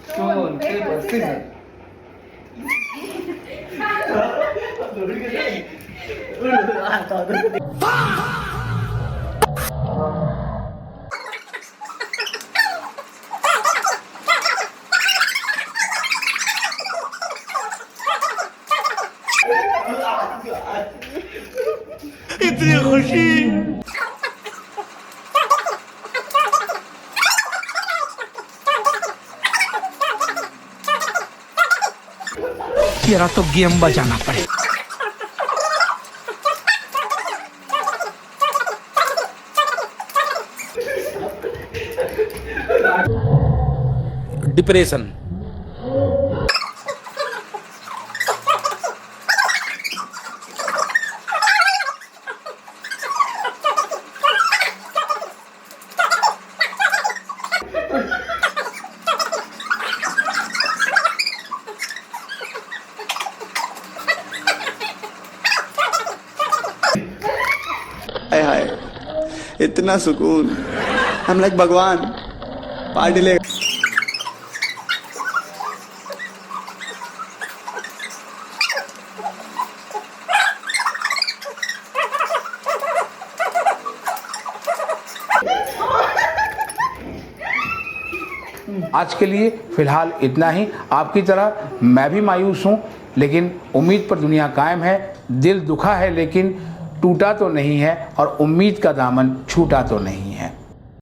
Stone paper scissor. इतनी खुशी। तेरा तो गेम बजाना पड़ेगा। डिप्रेशन। हाय हाय, इतना सुकून। हम लाइक भगवान पार्टी ले। आज के लिए फिलहाल इतना ही। आपकी तरह मैं भी मायूस हूँ, लेकिन उम्मीद पर दुनिया कायम है। दिल दुखा है लेकिन टूटा तो नहीं है, और उम्मीद का दामन छूटा तो नहीं है।